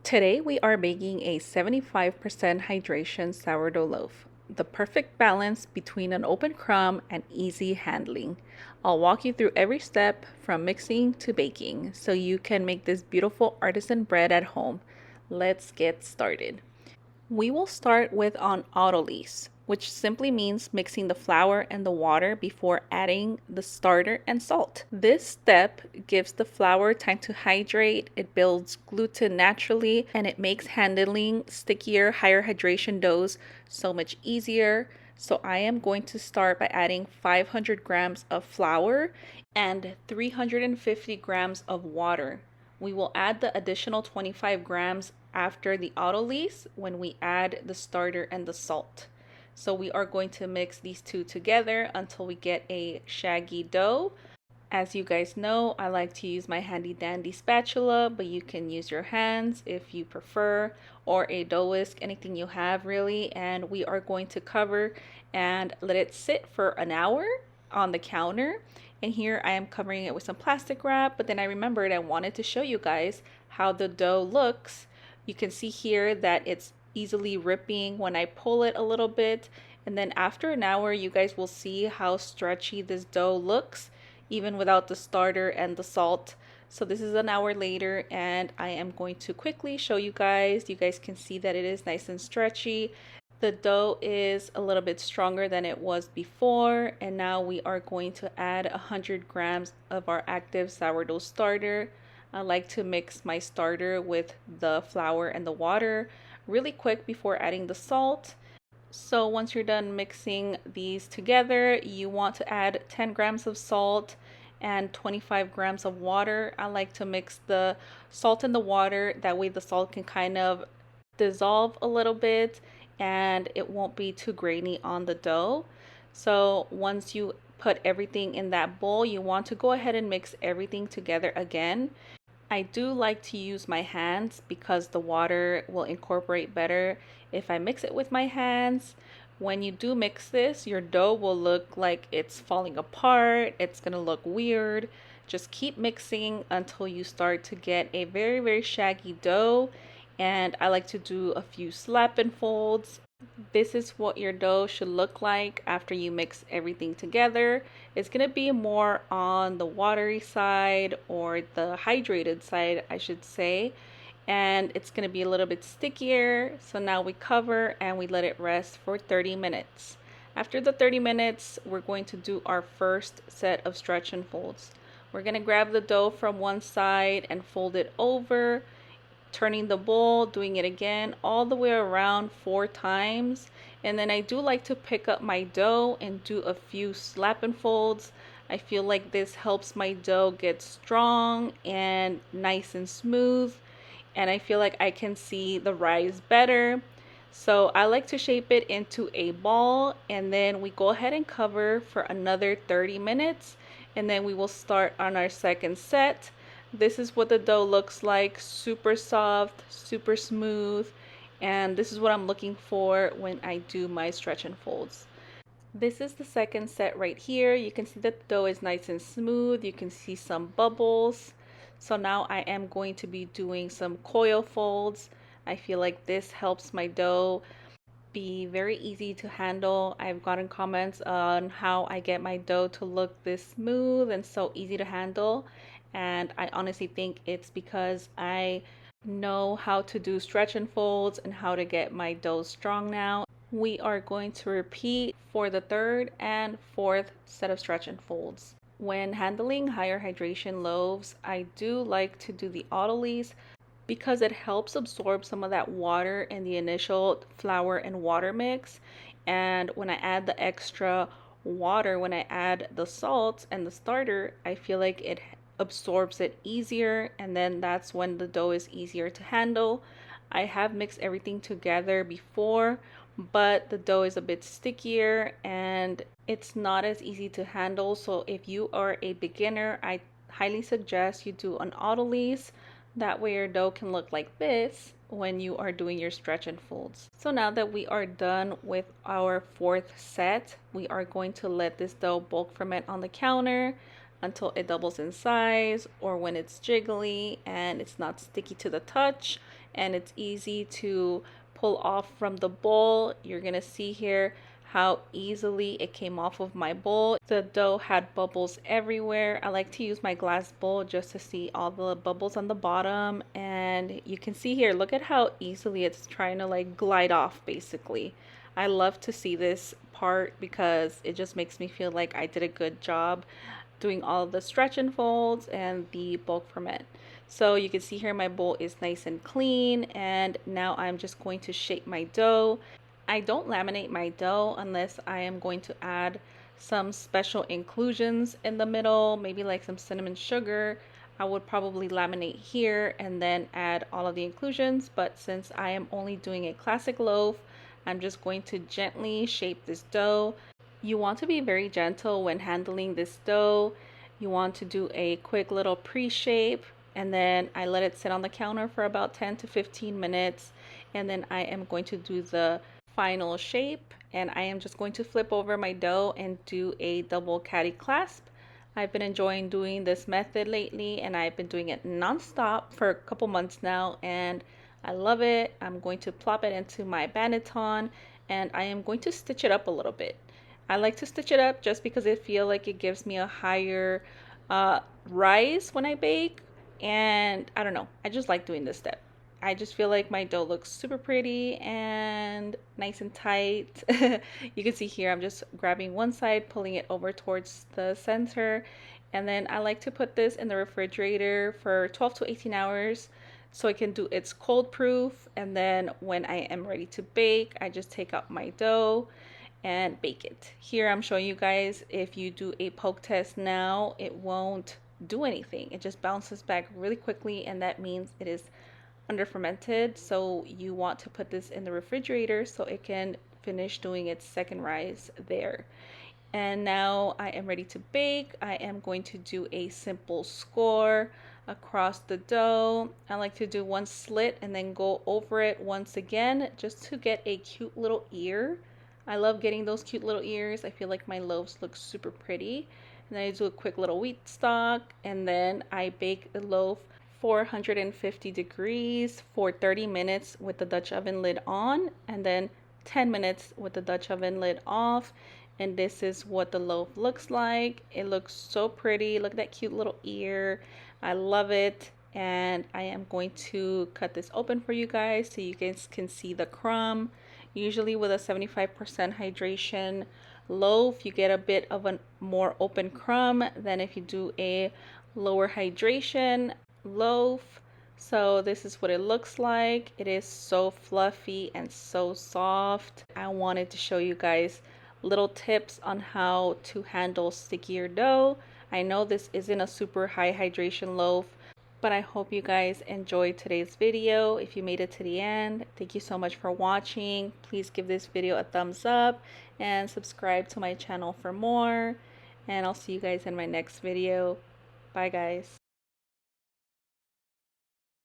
Today we are making a 75% hydration sourdough loaf, the perfect balance between an open crumb and easy handling. I'll walk you through every step from mixing to baking so you can make this beautiful artisan bread at home. Let's get started. We will start with on Autolyse, which simply means mixing the flour and the water before adding the starter and salt. This step gives the flour time to hydrate, it builds gluten naturally, and it makes handling stickier, higher hydration doughs so much easier. So I am going to start by adding 500 grams of flour and 350 grams of water. We will add the additional 25 grams after the Autolyse when we add the starter and the salt. So we are going to mix these two together until we get a shaggy dough. As you guys know, I like to use my handy dandy spatula, but you can use your hands if you prefer, or a dough whisk, anything you have really. And we are going to cover and let it sit for an hour on the counter. And here I am covering it with some plastic wrap, but then I remembered I wanted to show you guys how the dough looks. You can see here that it's easily ripping when I pull it a little bit. And then after an hour, you guys will see how stretchy this dough looks, even without the starter and the salt. So this is an hour later, and I am going to quickly show you guys. You guys can see that it is nice and stretchy. The dough is a little bit stronger than it was before, and now we are going to add 100 grams of our active sourdough starter. I like to mix my starter with the flour and the water really quick before adding the salt. So once you're done mixing these together, you want to add 10 grams of salt and 25 grams of water. I like to mix the salt and the water, that way the salt can kind of dissolve a little bit and it won't be too grainy on the dough. So once you put everything in that bowl, you want to go ahead and mix everything together again. I do like to use my hands because the water will incorporate better if I mix it with my hands. When you do mix this, your dough will look like it's falling apart. It's going to look weird. Just keep mixing until you start to get a very, very shaggy dough. And I like to do a few slap and folds. This is what your dough should look like after you mix everything together. It's going to be more on the watery side, or the hydrated side, I should say. And it's going to be a little bit stickier. So now we cover and we let it rest for 30 minutes. After the 30 minutes, we're going to do our first set of stretch and folds. We're going to grab the dough from one side and fold it over, turning the bowl, doing it again all the way around 4 times. And then I do like to pick up my dough and do a few slap and folds. I feel like this helps my dough get strong and nice and smooth, and I feel like I can see the rise better. So I like to shape it into a ball, and then we go ahead and cover for another 30 minutes, and then we will start on our second set. This is what the dough looks like, super soft, super smooth, and this is what I'm looking for when I do my stretch and folds. This is the second set right here. You can see that the dough is nice and smooth. You can see some bubbles. So now I am going to be doing some coil folds. I feel like this helps my dough be very easy to handle. I've gotten comments on how I get my dough to look this smooth and so easy to handle. And I honestly think it's because I know how to do stretch and folds and how to get my dough strong now. We are going to repeat for the third and fourth set of stretch and folds. When handling higher hydration loaves, I do like to do the Autolyse because it helps absorb some of that water in the initial flour and water mix. And when I add the extra water, when I add the salt and the starter, I feel like it absorbs it easier, and then that's when the dough is easier to handle. I have mixed everything together before, but the dough is a bit stickier and it's not as easy to handle. So if you are a beginner, I highly suggest you do an Autolyse. That way your dough can look like this when you are doing your stretch and folds. So now that we are done with our fourth set, we are going to let this dough bulk ferment on the counter until it doubles in size, or when it's jiggly and it's not sticky to the touch and it's easy to pull off from the bowl. You're gonna see here how easily it came off of my bowl. The dough had bubbles everywhere. I like to use my glass bowl just to see all the bubbles on the bottom, and you can see here, look at how easily it's trying to like glide off basically. I love to see this part because it just makes me feel like I did a good job doing all of the stretch and folds and the bulk ferment. So you can see here my bowl is nice and clean, and now I'm just going to shape my dough. I don't laminate my dough unless I am going to add some special inclusions in the middle, maybe like some cinnamon sugar. I would probably laminate here and then add all of the inclusions, but since I am only doing a classic loaf, I'm just going to gently shape this dough. You want to be very gentle when handling this dough. You want to do a quick little pre-shape, and then I let it sit on the counter for about 10 to 15 minutes, and then I am going to do the final shape, and I am just going to flip over my dough and do a double caddy clasp. I've been enjoying doing this method lately, and I've been doing it non-stop for a couple months now, and I love it. I'm going to plop it into my banneton, and I am going to stitch it up a little bit. I like to stitch it up just because I feel like it gives me a higher rise when I bake, and I don't know, I just like doing this step. I just feel like my dough looks super pretty and nice and tight. You can see here I'm just grabbing one side, pulling it over towards the center, and then I like to put this in the refrigerator for 12 to 18 hours so it can do its cold proof, and then when I am ready to bake, I just take out my dough and bake it. Here I'm showing you guys, if you do a poke test now, it won't do anything. It just bounces back really quickly, and that means it is under fermented. So you want to put this in the refrigerator so it can finish doing its second rise there. And now I am ready to bake. I am going to do a simple score across the dough. I like to do one slit and then go over it once again just to get a cute little ear. I love getting those cute little ears. I feel like my loaves look super pretty. And then I do a quick little wheat stock, and then I bake the loaf 450 degrees for 30 minutes with the Dutch oven lid on, and then 10 minutes with the Dutch oven lid off. And this is what the loaf looks like. It looks so pretty. Look at that cute little ear. I love it. And I am going to cut this open for you guys so you guys can see the crumb. Usually with a 75% hydration loaf, you get a bit of a more open crumb than if you do a lower hydration loaf. So this is what it looks like. It is so fluffy and so soft. I wanted to show you guys little tips on how to handle stickier dough. I know this isn't a super high hydration loaf, but I hope you guys enjoyed today's video. If you made it to the end, thank you so much for watching. Please give this video a thumbs up and subscribe to my channel for more. And I'll see you guys in my next video. Bye guys.